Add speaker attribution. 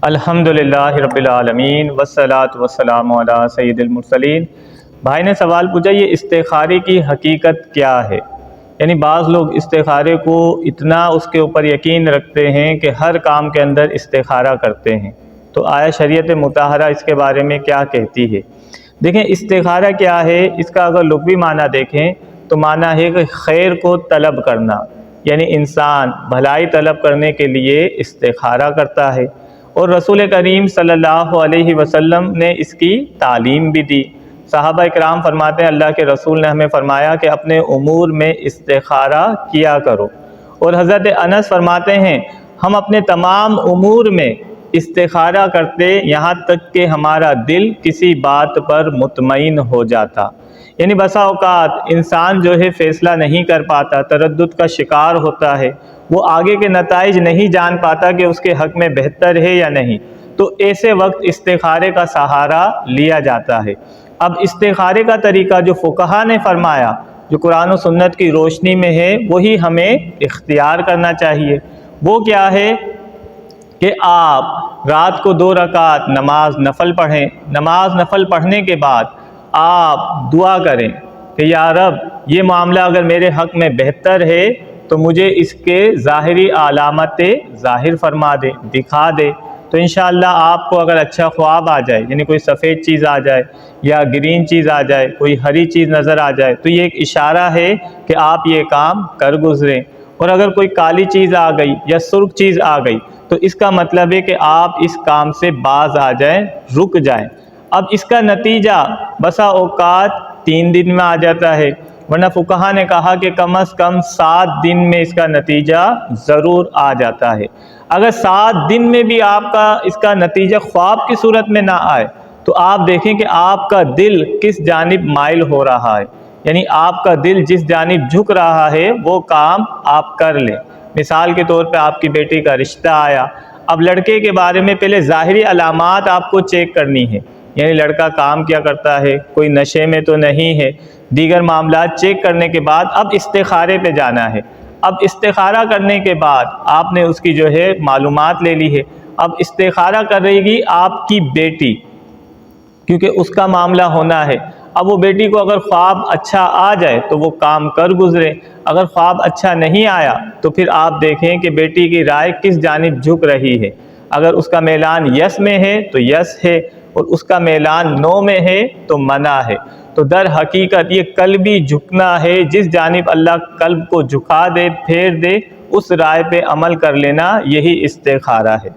Speaker 1: الحمدللہ رب العالمین والصلاة والسلام علی سید المرسلین۔ بھائی نے سوال پوچھا یہ استخارے کی حقیقت کیا ہے؟ یعنی بعض لوگ استخارے کو اتنا اس کے اوپر یقین رکھتے ہیں کہ ہر کام کے اندر استخارہ کرتے ہیں، تو آیا شریعت مطہرہ اس کے بارے میں کیا کہتی ہے؟ دیکھیں استخارہ کیا ہے، اس کا اگر لغوی معنی دیکھیں تو معنی ہے کہ خیر کو طلب کرنا، یعنی انسان بھلائی طلب کرنے کے لیے استخارہ کرتا ہے، اور رسول کریم صلی اللہ علیہ وسلم نے اس کی تعلیم بھی دی۔ صحابہ اکرام فرماتے ہیں اللہ کے رسول نے ہمیں فرمایا کہ اپنے امور میں استخارہ کیا کرو، اور حضرت انس فرماتے ہیں ہم اپنے تمام امور میں استخارہ کرتے یہاں تک کہ ہمارا دل کسی بات پر مطمئن ہو جاتا۔ یعنی بسا اوقات انسان جو ہے فیصلہ نہیں کر پاتا، تردد کا شکار ہوتا ہے، وہ آگے کے نتائج نہیں جان پاتا کہ اس کے حق میں بہتر ہے یا نہیں، تو ایسے وقت استخارے کا سہارا لیا جاتا ہے۔ اب استخارے کا طریقہ جو فقہا نے فرمایا، جو قرآن و سنت کی روشنی میں ہے، وہی ہمیں اختیار کرنا چاہیے۔ وہ کیا ہے کہ آپ رات کو 2 رکعت نماز نفل پڑھیں، نماز نفل پڑھنے کے بعد آپ دعا کریں کہ یا رب یہ معاملہ اگر میرے حق میں بہتر ہے تو مجھے اس کے ظاہری علامتیں ظاہر فرما دے، دکھا دے، تو انشاءاللہ آپ کو اگر اچھا خواب آ جائے، یعنی کوئی سفید چیز آ جائے یا گرین چیز آ جائے، کوئی ہری چیز نظر آ جائے، تو یہ ایک اشارہ ہے کہ آپ یہ کام کر گزریں، اور اگر کوئی کالی چیز آ گئی یا سرخ چیز آ گئی تو اس کا مطلب ہے کہ آپ اس کام سے باز آ جائیں، رک جائیں۔ اب اس کا نتیجہ بسا اوقات 3 دن میں آ جاتا ہے، ورنہ فقہا نے کہا کہ کم از کم 7 دن میں اس کا نتیجہ ضرور آ جاتا ہے۔ اگر 7 دن میں بھی آپ کا اس کا نتیجہ خواب کی صورت میں نہ آئے تو آپ دیکھیں کہ آپ کا دل کس جانب مائل ہو رہا ہے، یعنی آپ کا دل جس جانب جھک رہا ہے وہ کام آپ کر لیں۔ مثال کے طور پہ آپ کی بیٹی کا رشتہ آیا، اب لڑکے کے بارے میں پہلے ظاہری علامات آپ کو چیک کرنی ہے، یعنی لڑکا کام کیا کرتا ہے، کوئی نشے میں تو نہیں ہے، دیگر معاملات چیک کرنے کے بعد اب استخارے پہ جانا ہے۔ اب استخارہ کرنے کے بعد آپ نے اس کی جو ہے معلومات لے لی ہے، اب استخارہ کر رہے گی آپ کی بیٹی، کیونکہ اس کا معاملہ ہونا ہے۔ اب وہ بیٹی کو اگر خواب اچھا آ جائے تو وہ کام کر گزرے، اگر خواب اچھا نہیں آیا تو پھر آپ دیکھیں کہ بیٹی کی رائے کس جانب جھک رہی ہے۔ اگر اس کا میلان یس میں ہے تو یس ہے، اور اس کا میلان نو میں ہے تو منع ہے۔ تو در حقیقت یہ قلبی جھکنا ہے، جس جانب اللہ قلب کو جھکا دے، پھیر دے، اس رائے پہ عمل کر لینا، یہی استخارہ ہے۔